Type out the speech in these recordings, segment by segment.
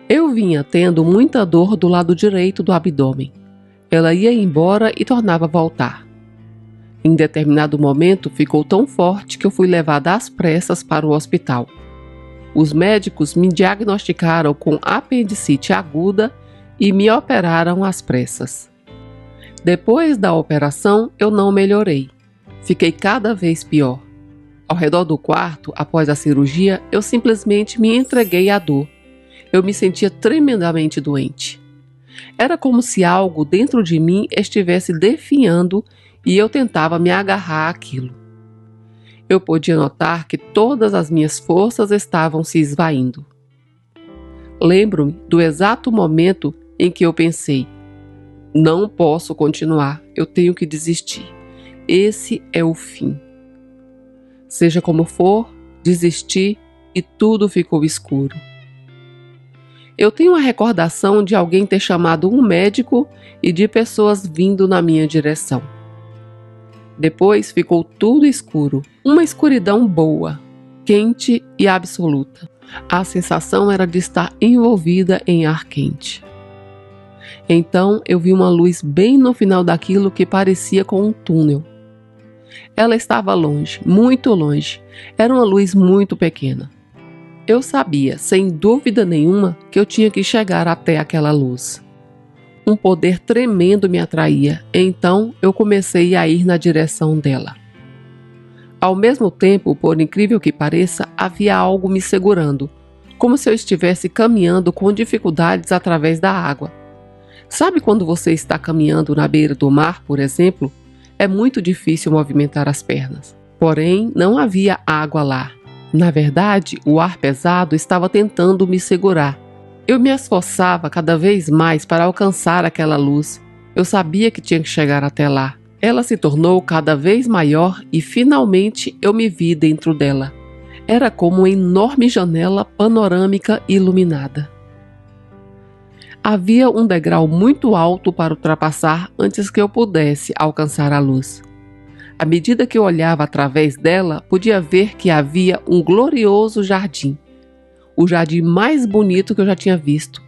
Eu vinha tendo muita dor do lado direito do abdômen. Ela ia embora e tornava a voltar. Em determinado momento ficou tão forte que eu fui levada às pressas para o hospital. Os médicos me diagnosticaram com apendicite aguda e me operaram às pressas. Depois da operação, eu não melhorei. Fiquei cada vez pior. Ao redor do quarto, após a cirurgia, eu simplesmente me entreguei à dor. Eu me sentia tremendamente doente. Era como se algo dentro de mim estivesse definhando e eu tentava me agarrar àquilo. Eu podia notar que todas as minhas forças estavam se esvaindo. Lembro-me do exato momento em que eu pensei: não posso continuar, eu tenho que desistir. Esse é o fim. Seja como for, desisti e tudo ficou escuro. Eu tenho a recordação de alguém ter chamado um médico e de pessoas vindo na minha direção. Depois ficou tudo escuro, uma escuridão boa, quente e absoluta. A sensação era de estar envolvida em ar quente. Então eu vi uma luz bem no final daquilo que parecia com um túnel. Ela estava longe, muito longe. Era uma luz muito pequena. Eu sabia, sem dúvida nenhuma, que eu tinha que chegar até aquela luz. Um poder tremendo me atraía, então eu comecei a ir na direção dela. Ao mesmo tempo, por incrível que pareça, havia algo me segurando, como se eu estivesse caminhando com dificuldades através da água. Sabe quando você está caminhando na beira do mar, por exemplo? É muito difícil movimentar as pernas. Porém, não havia água lá. Na verdade, o ar pesado estava tentando me segurar. Eu me esforçava cada vez mais para alcançar aquela luz. Eu sabia que tinha que chegar até lá. Ela se tornou cada vez maior e finalmente eu me vi dentro dela. Era como uma enorme janela panorâmica iluminada. Havia um degrau muito alto para ultrapassar antes que eu pudesse alcançar a luz. À medida que eu olhava através dela, podia ver que havia um glorioso jardim. O jardim mais bonito que eu já tinha visto.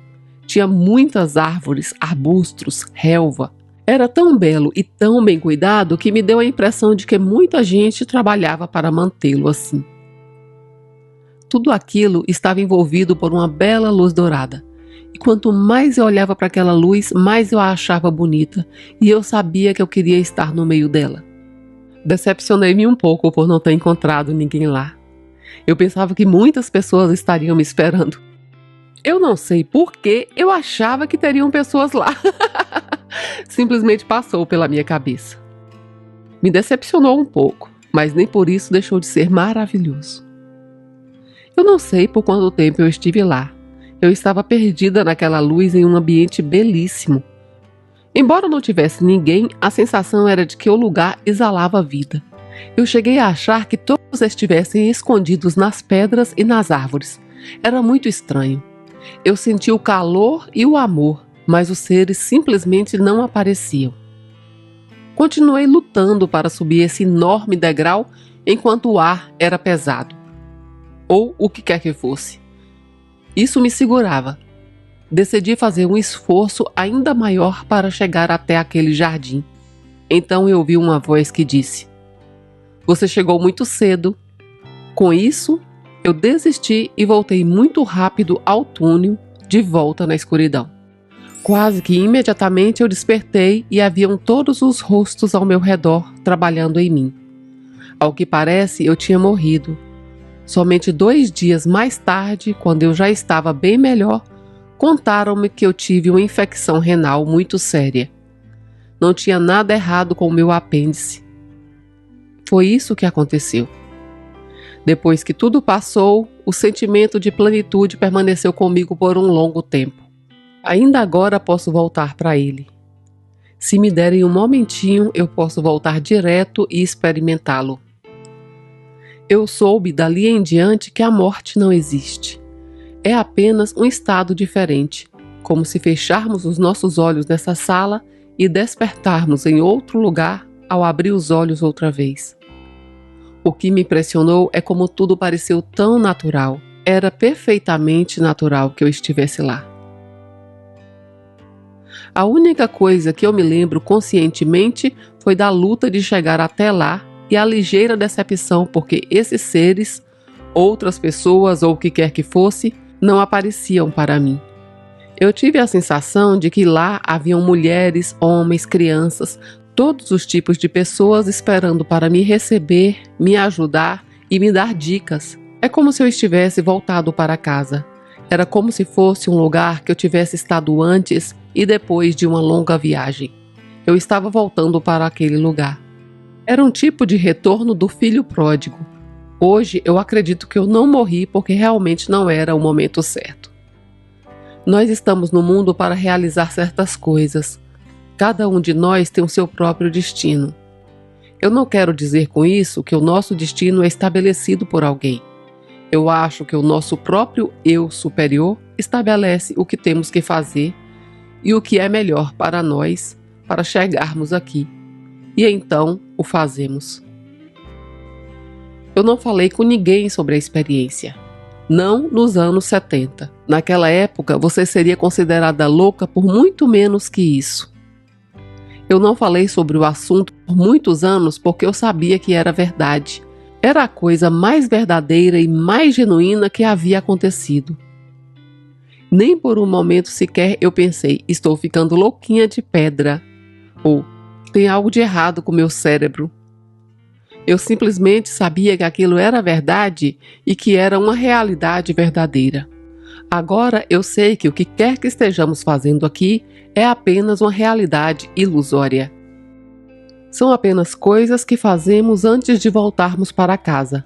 Tinha muitas árvores, arbustos, relva. Era tão belo e tão bem cuidado que me deu a impressão de que muita gente trabalhava para mantê-lo assim. Tudo aquilo estava envolvido por uma bela luz dourada. E quanto mais eu olhava para aquela luz, mais eu a achava bonita, e eu sabia que eu queria estar no meio dela. Decepcionei-me um pouco por não ter encontrado ninguém lá. Eu pensava que muitas pessoas estariam me esperando. Eu não sei por que eu achava que teriam pessoas lá. Simplesmente passou pela minha cabeça. Me decepcionou um pouco, mas nem por isso deixou de ser maravilhoso. Eu não sei por quanto tempo eu estive lá. Eu estava perdida naquela luz em um ambiente belíssimo. Embora não tivesse ninguém, a sensação era de que o lugar exalava vida. Eu cheguei a achar que todos estivessem escondidos nas pedras e nas árvores. Era muito estranho. Eu senti o calor e o amor, mas os seres simplesmente não apareciam. Continuei lutando para subir esse enorme degrau enquanto o ar era pesado. Ou o que quer que fosse. Isso me segurava. Decidi fazer um esforço ainda maior para chegar até aquele jardim. Então eu ouvi uma voz que disse: "Você chegou muito cedo." Com isso, eu desisti e voltei muito rápido ao túnel, de volta na escuridão. Quase que imediatamente eu despertei e haviam todos os rostos ao meu redor trabalhando em mim. Ao que parece, eu tinha morrido. Somente 2 dias mais tarde, quando eu já estava bem melhor, contaram-me que eu tive uma infecção renal muito séria. Não tinha nada errado com o meu apêndice. Foi isso que aconteceu. Depois que tudo passou, o sentimento de plenitude permaneceu comigo por um longo tempo. Ainda agora posso voltar para ele. Se me derem um momentinho, eu posso voltar direto e experimentá-lo. Eu soube dali em diante que a morte não existe. É apenas um estado diferente, como se fecharmos os nossos olhos nessa sala e despertarmos em outro lugar ao abrir os olhos outra vez. O que me impressionou é como tudo pareceu tão natural. Era perfeitamente natural que eu estivesse lá. A única coisa que eu me lembro conscientemente foi da luta de chegar até lá e a ligeira decepção porque esses seres, outras pessoas ou o que quer que fosse, não apareciam para mim. Eu tive a sensação de que lá haviam mulheres, homens, crianças, todos os tipos de pessoas esperando para me receber, me ajudar e me dar dicas. É como se eu estivesse voltado para casa. Era como se fosse um lugar que eu tivesse estado antes e depois de uma longa viagem. Eu estava voltando para aquele lugar. Era um tipo de retorno do filho pródigo. Hoje eu acredito que eu não morri porque realmente não era o momento certo. Nós estamos no mundo para realizar certas coisas. Cada um de nós tem o seu próprio destino. Eu não quero dizer com isso que o nosso destino é estabelecido por alguém. Eu acho que o nosso próprio eu superior estabelece o que temos que fazer e o que é melhor para nós para chegarmos aqui. E então o fazemos. Eu não falei com ninguém sobre a experiência. Não nos anos 70. Naquela época, você seria considerada louca por muito menos que isso. Eu não falei sobre o assunto por muitos anos porque eu sabia que era verdade. Era a coisa mais verdadeira e mais genuína que havia acontecido. Nem por um momento sequer eu pensei, estou ficando louquinha de pedra. Ou, tem algo de errado com meu cérebro. Eu simplesmente sabia que aquilo era verdade e que era uma realidade verdadeira. Agora eu sei que o que quer que estejamos fazendo aqui é apenas uma realidade ilusória. São apenas coisas que fazemos antes de voltarmos para casa.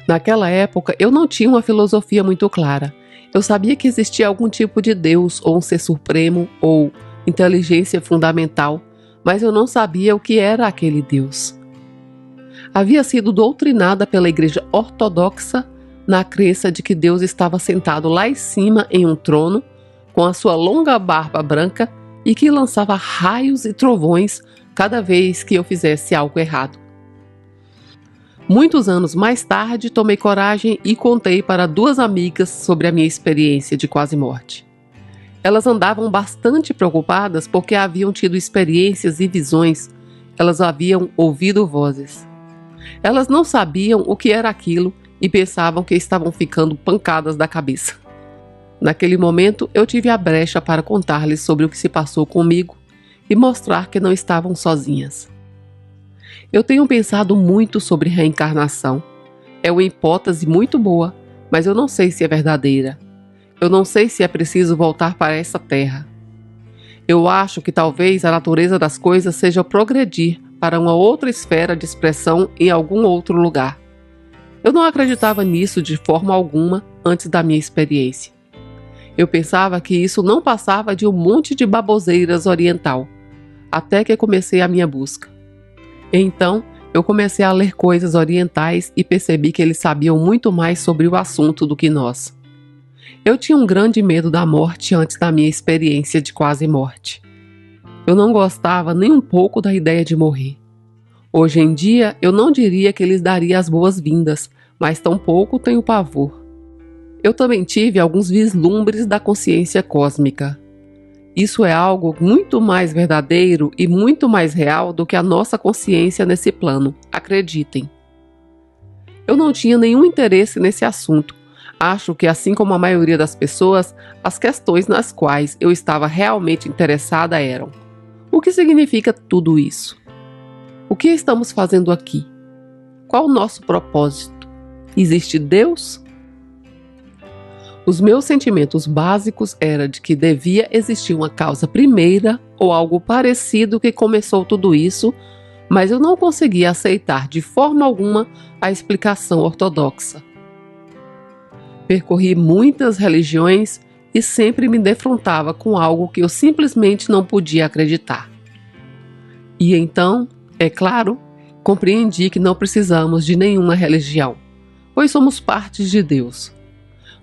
Naquela época eu não tinha uma filosofia muito clara. Eu sabia que existia algum tipo de Deus ou um ser supremo ou inteligência fundamental, mas eu não sabia o que era aquele Deus. Havia sido doutrinada pela Igreja Ortodoxa na crença de que Deus estava sentado lá em cima em um trono, com a sua longa barba branca e que lançava raios e trovões cada vez que eu fizesse algo errado. Muitos anos mais tarde, tomei coragem e contei para 2 amigas sobre a minha experiência de quase morte. Elas andavam bastante preocupadas porque haviam tido experiências e visões, elas haviam ouvido vozes. Elas não sabiam o que era aquilo e pensavam que estavam ficando pancadas da cabeça. Naquele momento, eu tive a brecha para contar-lhes sobre o que se passou comigo e mostrar que não estavam sozinhas. Eu tenho pensado muito sobre reencarnação. É uma hipótese muito boa, mas eu não sei se é verdadeira. Eu não sei se é preciso voltar para essa terra. Eu acho que talvez a natureza das coisas seja progredir para uma outra esfera de expressão em algum outro lugar. Eu não acreditava nisso de forma alguma antes da minha experiência. Eu pensava que isso não passava de um monte de baboseiras oriental, até que comecei a minha busca. Então, eu comecei a ler coisas orientais e percebi que eles sabiam muito mais sobre o assunto do que nós. Eu tinha um grande medo da morte antes da minha experiência de quase morte. Eu não gostava nem um pouco da ideia de morrer. Hoje em dia, eu não diria que lhes daria as boas-vindas, mas tampouco tenho pavor. Eu também tive alguns vislumbres da consciência cósmica. Isso é algo muito mais verdadeiro e muito mais real do que a nossa consciência nesse plano, acreditem. Eu não tinha nenhum interesse nesse assunto. Acho que, assim como a maioria das pessoas, as questões nas quais eu estava realmente interessada eram: o que significa tudo isso? O que estamos fazendo aqui? Qual o nosso propósito? Existe Deus? Os meus sentimentos básicos eram de que devia existir uma causa primeira ou algo parecido que começou tudo isso, mas eu não conseguia aceitar de forma alguma a explicação ortodoxa. Percorri muitas religiões e sempre me defrontava com algo que eu simplesmente não podia acreditar. E então, é claro, compreendi que não precisamos de nenhuma religião, pois somos parte de Deus.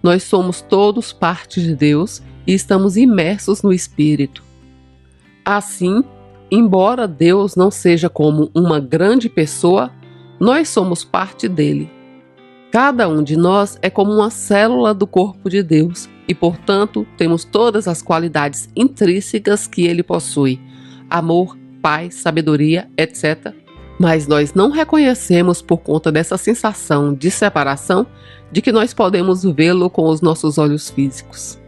Nós somos todos parte de Deus e estamos imersos no Espírito. Assim, Embora Deus não seja como uma grande pessoa, nós somos parte dele. Cada um de nós é como uma célula do corpo de Deus e, portanto, temos todas as qualidades intrínsecas que ele possui: amor, paz, sabedoria, etc. Mas nós não reconhecemos por conta dessa sensação de separação de que nós podemos vê-lo com os nossos olhos físicos.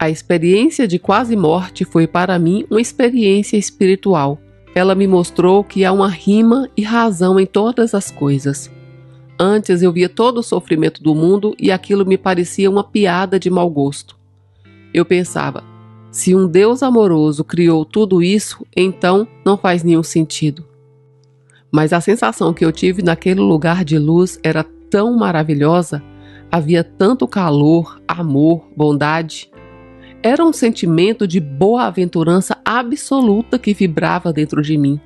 A experiência de quase morte foi para mim uma experiência espiritual. Ela me mostrou que há uma rima e razão em todas as coisas. Antes eu via todo o sofrimento do mundo e aquilo me parecia uma piada de mau gosto. Eu pensava, se um Deus amoroso criou tudo isso, então não faz nenhum sentido. Mas a sensação que eu tive naquele lugar de luz era tão maravilhosa, havia tanto calor, amor, bondade. Era um sentimento de boa-aventurança absoluta que vibrava dentro de mim.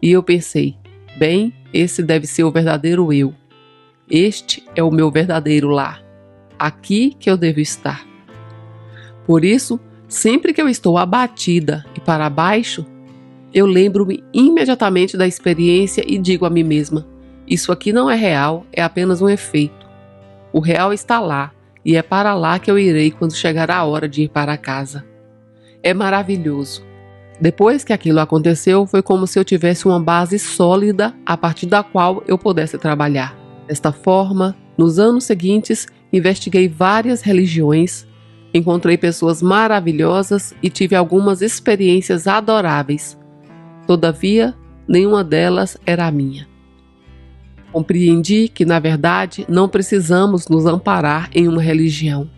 E eu pensei, bem, esse deve ser o verdadeiro eu. Este é o meu verdadeiro lar. Aqui que eu devo estar. Por isso, sempre que eu estou abatida e para baixo, eu lembro-me imediatamente da experiência e digo a mim mesma, isso aqui não é real, é apenas um efeito. O real está lá, e é para lá que eu irei quando chegar a hora de ir para casa. É maravilhoso. Depois que aquilo aconteceu, foi como se eu tivesse uma base sólida a partir da qual eu pudesse trabalhar. Desta forma, nos anos seguintes, investiguei várias religiões, encontrei pessoas maravilhosas e tive algumas experiências adoráveis. Todavia, nenhuma delas era a minha. Compreendi que, na verdade, não precisamos nos amparar em uma religião.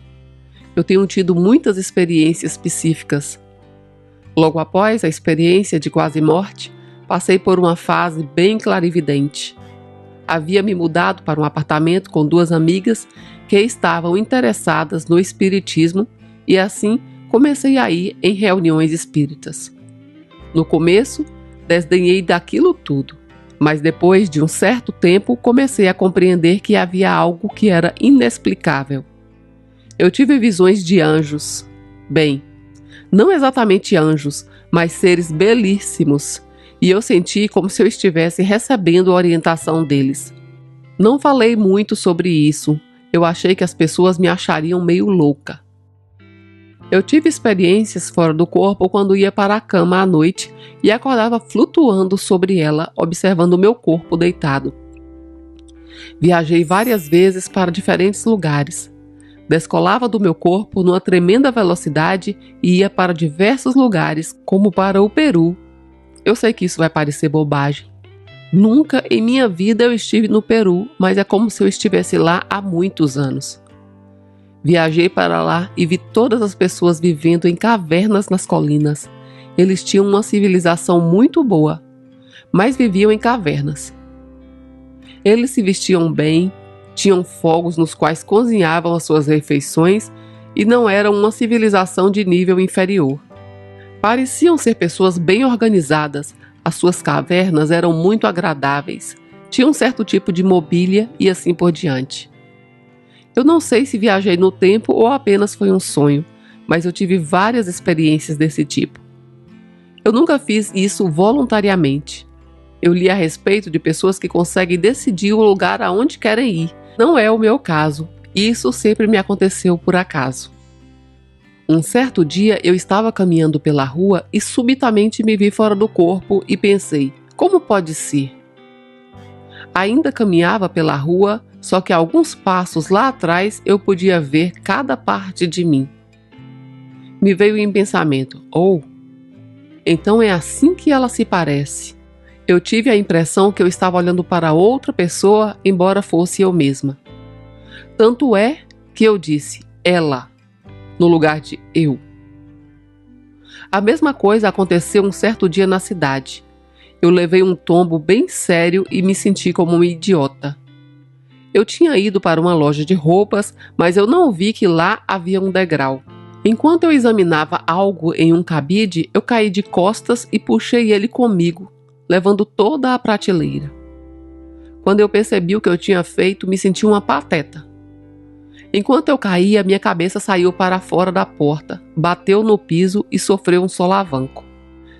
Eu tenho tido muitas experiências psíquicas. Logo após a experiência de quase morte, passei por uma fase bem clarividente. Havia me mudado para um apartamento com duas amigas que estavam interessadas no espiritismo e assim comecei a ir em reuniões espíritas. No começo, desdenhei daquilo tudo, mas depois de um certo tempo comecei a compreender que havia algo que era inexplicável. Eu tive visões de anjos. Bem, não exatamente anjos, mas seres belíssimos. E eu senti como se eu estivesse recebendo a orientação deles. Não falei muito sobre isso, eu achei que as pessoas me achariam meio louca. Eu tive experiências fora do corpo quando ia para a cama à noite e acordava flutuando sobre ela, observando o meu corpo deitado. Viajei várias vezes para diferentes lugares. Descolava do meu corpo numa tremenda velocidade e ia para diversos lugares, como para o Peru. Eu sei que isso vai parecer bobagem. Nunca em minha vida eu estive no Peru, mas é como se eu estivesse lá há muitos anos. Viajei para lá e vi todas as pessoas vivendo em cavernas nas colinas. Eles tinham uma civilização muito boa, mas viviam em cavernas. Eles se vestiam bem, tinham fogos nos quais cozinhavam as suas refeições e não eram uma civilização de nível inferior. Pareciam ser pessoas bem organizadas, as suas cavernas eram muito agradáveis, tinham um certo tipo de mobília e assim por diante. Eu não sei se viajei no tempo ou apenas foi um sonho, mas eu tive várias experiências desse tipo. Eu nunca fiz isso voluntariamente. Eu li a respeito de pessoas que conseguem decidir o lugar aonde querem ir. Não é o meu caso, isso sempre me aconteceu por acaso. Um certo dia eu estava caminhando pela rua e subitamente me vi fora do corpo e pensei, como pode ser? Ainda caminhava pela rua, só que a alguns passos lá atrás eu podia ver cada parte de mim. Me veio em pensamento, então é assim que ela se parece. Eu tive a impressão que eu estava olhando para outra pessoa, embora fosse eu mesma. Tanto é que eu disse, ela, no lugar de eu. A mesma coisa aconteceu um certo dia na cidade. Eu levei um tombo bem sério e me senti como um idiota. Eu tinha ido para uma loja de roupas, mas eu não vi que lá havia um degrau. Enquanto eu examinava algo em um cabide, eu caí de costas e puxei ele comigo, levando toda a prateleira. Quando eu percebi o que eu tinha feito, me senti uma pateta. Enquanto eu caía, minha cabeça saiu para fora da porta, bateu no piso e sofreu um solavanco.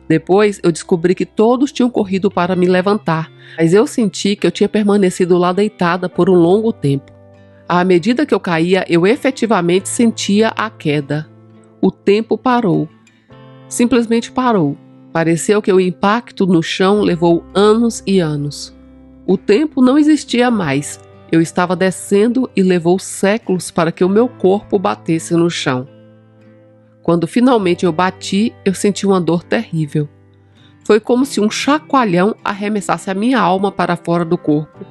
Depois eu descobri que todos tinham corrido para me levantar, mas eu senti que eu tinha permanecido lá deitada por um longo tempo. À medida que eu caía, eu efetivamente sentia a queda. O tempo parou. Simplesmente parou. Pareceu que o impacto no chão levou anos e anos. O tempo não existia mais. Eu estava descendo e levou séculos para que o meu corpo batesse no chão. Quando finalmente eu bati, eu senti uma dor terrível. Foi como se um chacoalhão arremessasse a minha alma para fora do corpo.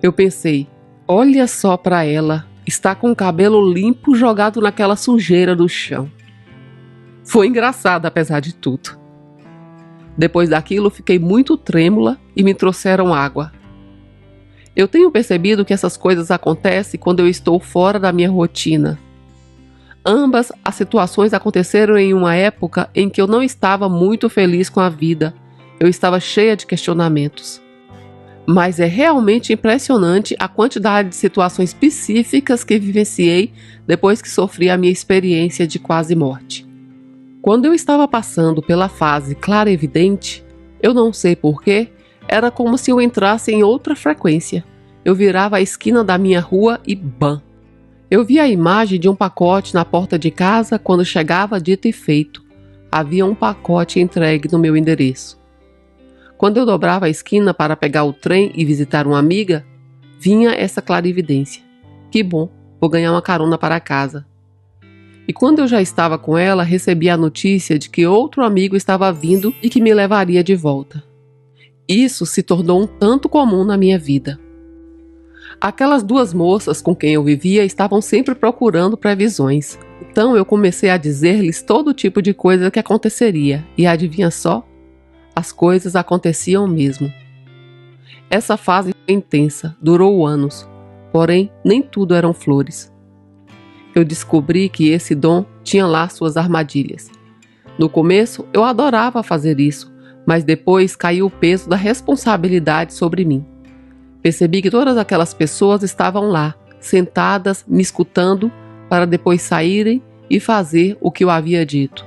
Eu pensei, olha só para ela, está com o cabelo limpo jogado naquela sujeira do chão. Foi engraçado apesar de tudo. Depois daquilo, fiquei muito trêmula e me trouxeram água. Eu tenho percebido que essas coisas acontecem quando eu estou fora da minha rotina. Ambas as situações aconteceram em uma época em que eu não estava muito feliz com a vida. Eu estava cheia de questionamentos. Mas é realmente impressionante a quantidade de situações específicas que vivenciei depois que sofri a minha experiência de quase morte. Quando eu estava passando pela fase clarividente, eu não sei porquê, era como se eu entrasse em outra frequência. Eu virava a esquina da minha rua e bam! Eu vi a imagem de um pacote na porta de casa quando chegava dito e feito. Havia um pacote entregue no meu endereço. Quando eu dobrava a esquina para pegar o trem e visitar uma amiga, vinha essa clarividência. Que bom, vou ganhar uma carona para casa. E quando eu já estava com ela, recebi a notícia de que outro amigo estava vindo e que me levaria de volta. Isso se tornou um tanto comum na minha vida. Aquelas duas moças com quem eu vivia estavam sempre procurando previsões. Então eu comecei a dizer-lhes todo tipo de coisa que aconteceria. E adivinha só? As coisas aconteciam mesmo. Essa fase foi intensa, durou anos. Porém, nem tudo eram flores. Eu descobri que esse dom tinha lá suas armadilhas. No começo, eu adorava fazer isso, mas depois caiu o peso da responsabilidade sobre mim. Percebi que todas aquelas pessoas estavam lá, sentadas, me escutando, para depois saírem e fazer o que eu havia dito.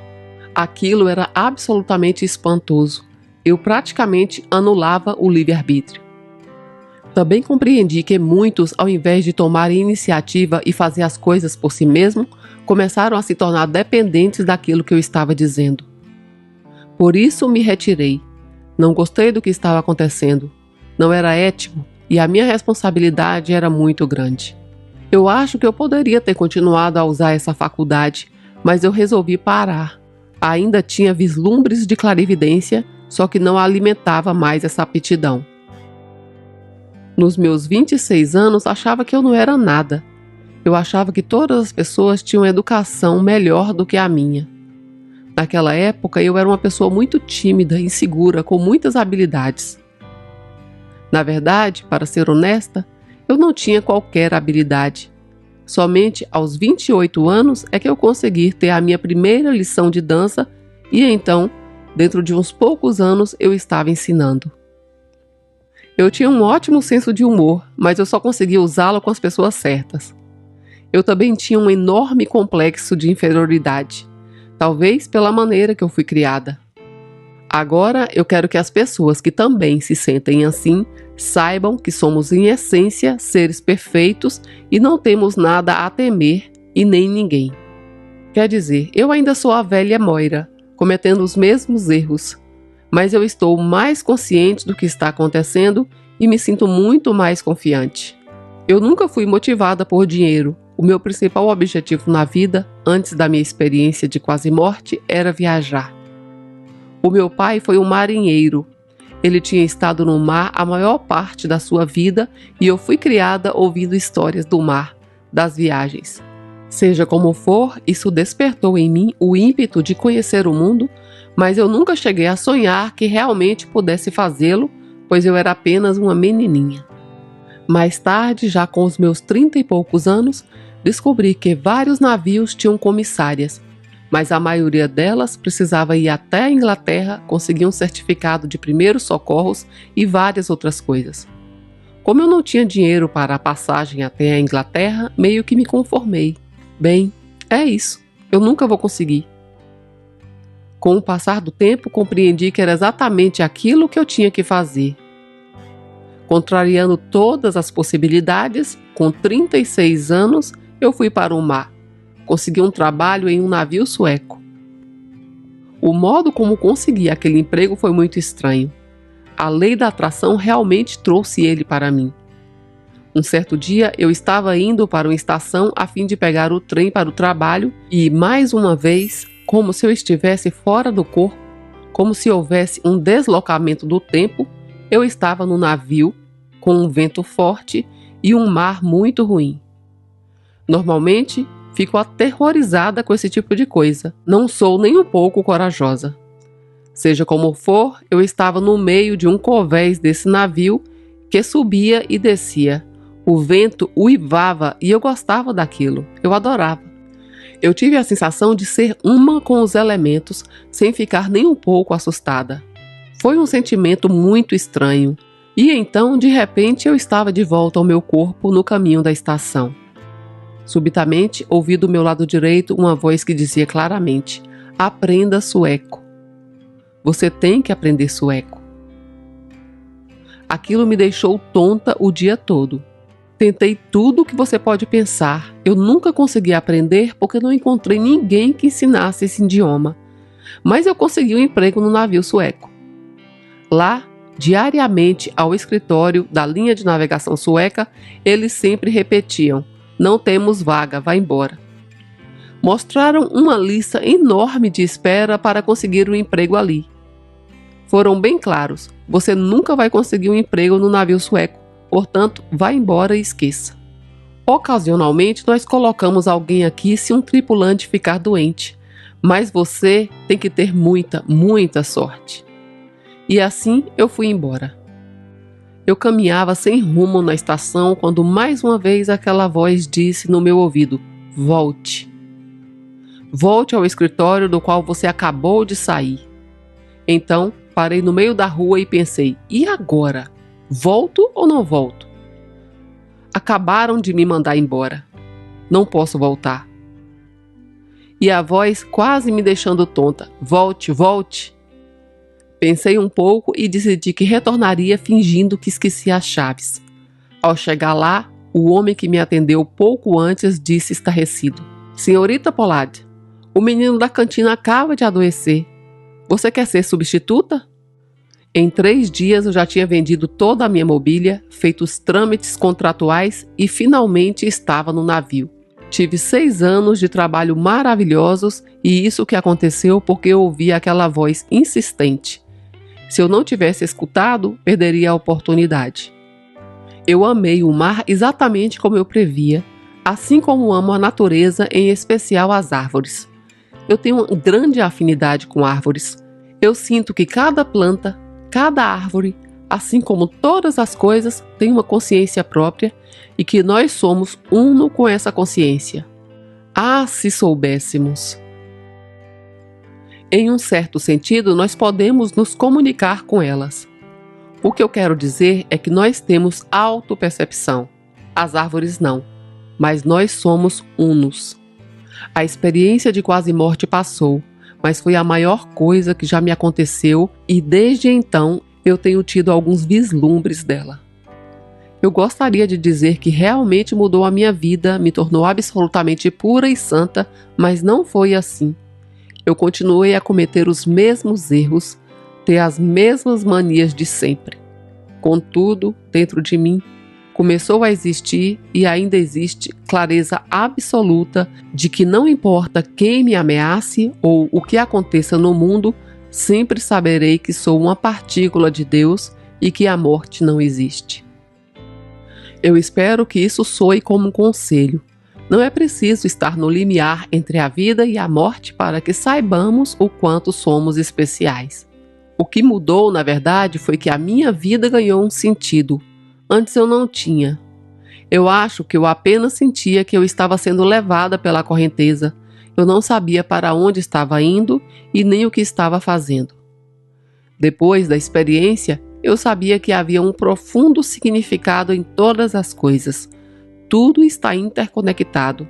Aquilo era absolutamente espantoso. Eu praticamente anulava o livre-arbítrio. Também compreendi que muitos, ao invés de tomar iniciativa e fazer as coisas por si mesmos, começaram a se tornar dependentes daquilo que eu estava dizendo. Por isso me retirei. Não gostei do que estava acontecendo. Não era ético e a minha responsabilidade era muito grande. Eu acho que eu poderia ter continuado a usar essa faculdade, mas eu resolvi parar. Ainda tinha vislumbres de clarividência, só que não alimentava mais essa aptidão. Nos meus 26 anos, achava que eu não era nada. Eu achava que todas as pessoas tinham educação melhor do que a minha. Naquela época, eu era uma pessoa muito tímida, insegura, com muitas habilidades. Na verdade, para ser honesta, eu não tinha qualquer habilidade. Somente aos 28 anos é que eu consegui ter a minha primeira lição de dança e então, dentro de uns poucos anos, eu estava ensinando. Eu tinha um ótimo senso de humor, mas eu só conseguia usá-lo com as pessoas certas. Eu também tinha um enorme complexo de inferioridade, talvez pela maneira que eu fui criada. Agora eu quero que as pessoas que também se sentem assim saibam que somos em essência seres perfeitos e não temos nada a temer e nem ninguém. Quer dizer, eu ainda sou a velha Moira, cometendo os mesmos erros, mas eu estou mais consciente do que está acontecendo e me sinto muito mais confiante. Eu nunca fui motivada por dinheiro. O meu principal objetivo na vida, antes da minha experiência de quase morte, era viajar. O meu pai foi um marinheiro. Ele tinha estado no mar a maior parte da sua vida e eu fui criada ouvindo histórias do mar, das viagens. Seja como for, isso despertou em mim o ímpeto de conhecer o mundo, mas eu nunca cheguei a sonhar que realmente pudesse fazê-lo, pois eu era apenas uma menininha. Mais tarde, já com os meus 30 e poucos anos, descobri que vários navios tinham comissárias, mas a maioria delas precisava ir até a Inglaterra, conseguir um certificado de primeiros socorros e várias outras coisas. Como eu não tinha dinheiro para a passagem até a Inglaterra, meio que me conformei. Bem, é isso. Eu nunca vou conseguir. Com o passar do tempo, compreendi que era exatamente aquilo que eu tinha que fazer. Contrariando todas as possibilidades, com 36 anos, eu fui para o mar. Consegui um trabalho em um navio sueco. O modo como consegui aquele emprego foi muito estranho. A lei da atração realmente trouxe ele para mim. Um certo dia, eu estava indo para uma estação a fim de pegar o trem para o trabalho e, mais uma vez, como se eu estivesse fora do corpo, como se houvesse um deslocamento do tempo, eu estava no navio, com um vento forte e um mar muito ruim. Normalmente, fico aterrorizada com esse tipo de coisa. Não sou nem um pouco corajosa. Seja como for, eu estava no meio de um convés desse navio que subia e descia. O vento uivava e eu gostava daquilo. Eu adorava. Eu tive a sensação de ser uma com os elementos, sem ficar nem um pouco assustada. Foi um sentimento muito estranho. E então, de repente, eu estava de volta ao meu corpo no caminho da estação. Subitamente, ouvi do meu lado direito uma voz que dizia claramente: aprenda sueco. Você tem que aprender sueco. Aquilo me deixou tonta o dia todo. Tentei tudo o que você pode pensar. Eu nunca consegui aprender porque não encontrei ninguém que ensinasse esse idioma. Mas eu consegui um emprego no navio sueco. Lá, diariamente, ao escritório da linha de navegação sueca, eles sempre repetiam: não temos vaga, vá embora. Mostraram uma lista enorme de espera para conseguir um emprego ali. Foram bem claros: você nunca vai conseguir um emprego no navio sueco, portanto, vá embora e esqueça. Ocasionalmente, nós colocamos alguém aqui se um tripulante ficar doente, mas você tem que ter muita, muita sorte. E assim eu fui embora. Eu caminhava sem rumo na estação quando mais uma vez aquela voz disse no meu ouvido: volte. Volte ao escritório do qual você acabou de sair. Então, parei no meio da rua e pensei: e agora? Volto ou não volto? Acabaram de me mandar embora. Não posso voltar. E a voz quase me deixando tonta: volte, volte. Pensei um pouco e decidi que retornaria fingindo que esquecia as chaves. Ao chegar lá, o homem que me atendeu pouco antes disse estarrecido: senhorita Pollard, o menino da cantina acaba de adoecer. Você quer ser substituta? Em 3 dias eu já tinha vendido toda a minha mobília, feito os trâmites contratuais e finalmente estava no navio. Tive 6 anos de trabalho maravilhosos e isso que aconteceu porque eu ouvi aquela voz insistente. Se eu não tivesse escutado, perderia a oportunidade. Eu amei o mar exatamente como eu previa, assim como amo a natureza, em especial as árvores. Eu tenho uma grande afinidade com árvores. Eu sinto que cada planta, cada árvore, assim como todas as coisas, tem uma consciência própria e que nós somos uno com essa consciência. Ah, se soubéssemos! Em um certo sentido, nós podemos nos comunicar com elas. O que eu quero dizer é que nós temos autopercepção. As árvores não, mas nós somos unos. A experiência de quase morte passou, mas foi a maior coisa que já me aconteceu e desde então eu tenho tido alguns vislumbres dela. Eu gostaria de dizer que realmente mudou a minha vida, me tornou absolutamente pura e santa, mas não foi assim. Eu continuei a cometer os mesmos erros, ter as mesmas manias de sempre. Contudo, dentro de mim, começou a existir e ainda existe clareza absoluta de que não importa quem me ameace ou o que aconteça no mundo, sempre saberei que sou uma partícula de Deus e que a morte não existe. Eu espero que isso soe como um conselho. Não é preciso estar no limiar entre a vida e a morte para que saibamos o quanto somos especiais. O que mudou, na verdade, foi que a minha vida ganhou um sentido. Antes eu não tinha. Eu acho que eu apenas sentia que eu estava sendo levada pela correnteza. Eu não sabia para onde estava indo e nem o que estava fazendo. Depois da experiência, eu sabia que havia um profundo significado em todas as coisas. Tudo está interconectado,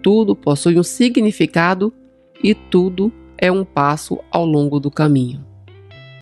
tudo possui um significado e tudo é um passo ao longo do caminho.